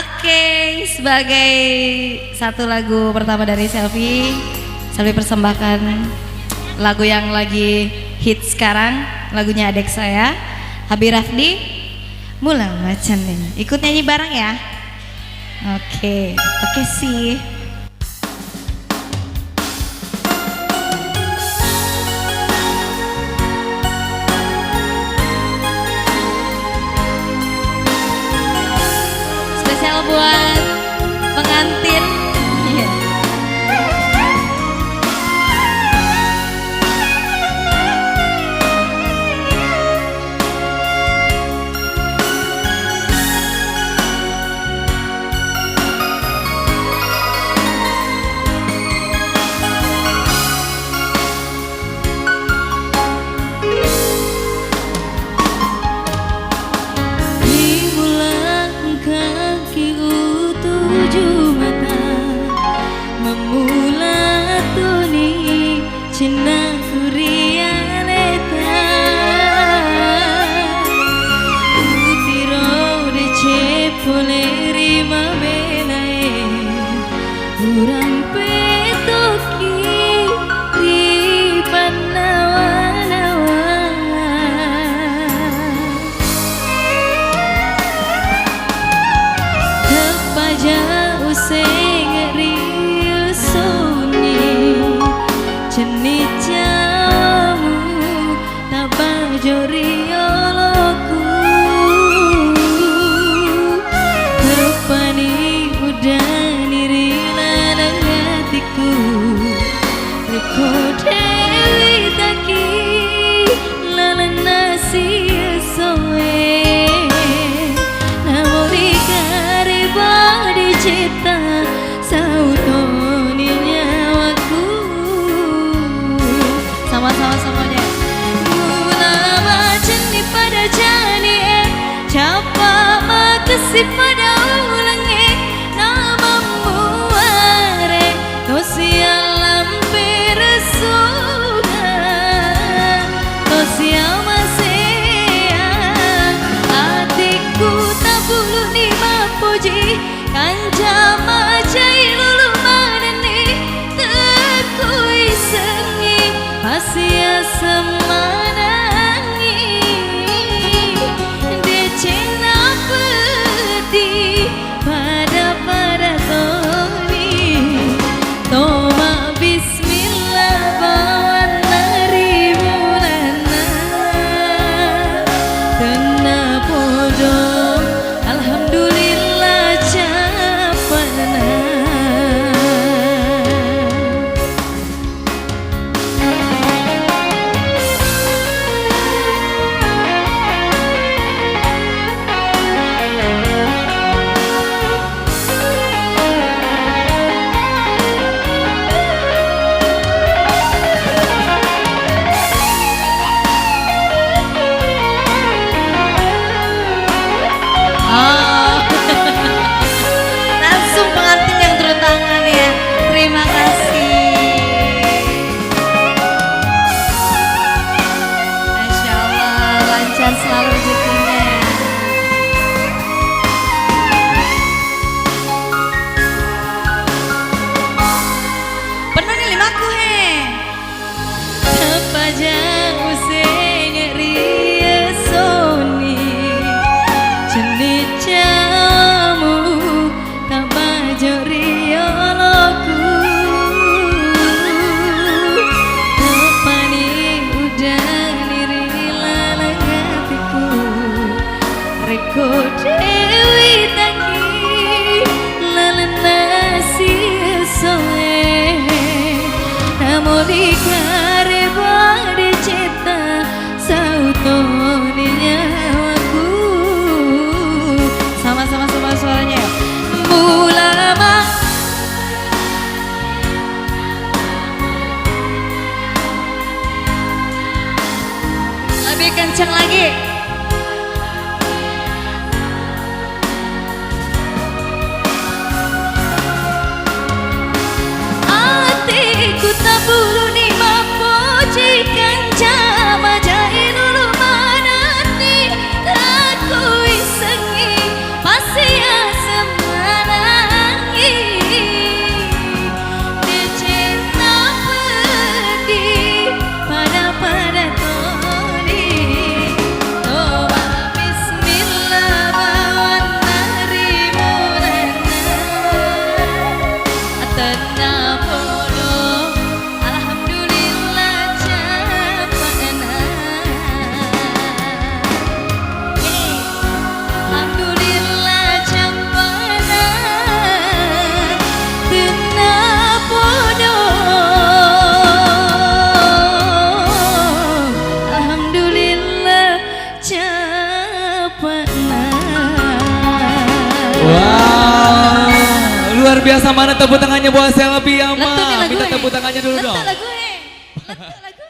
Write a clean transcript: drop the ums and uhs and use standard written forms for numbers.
Oke, sebagai satu lagu pertama dari Selfie persembahkan lagu yang lagi hit sekarang, lagunya adik saya, Habib Rafdi, Mula Macan nih. Ikut nyanyi bareng ya. Oke sih. Spesial buat pengantin. Cina kurianeta utiro de cepole mabelae urang petoki ripan nawa-nawa tepaja useng riusuni cenit jamu tabajori oloku kepani udani rilanang hatiku reko dewi taki lalang nasi soe namori kariba dicipta sautoni nyawaku Sama-sama semuanya. Mula macan di pada jani capa makasih pada ulangi namamu are tosia lampe resugan tosia masea hatiku tak bulu ni mapuji kanja majai lulu madani tekui sengi Asia semanangi decena peti pada toni toma bismillah bawan nari mulana kena podo alhamdulillah capana luar biasa, mana tepuk tangannya buat Selfie ya Letup nih Ma. lagu Minta eh. tepuk tangannya dulu Letup dong. lagu eh. Letup lagu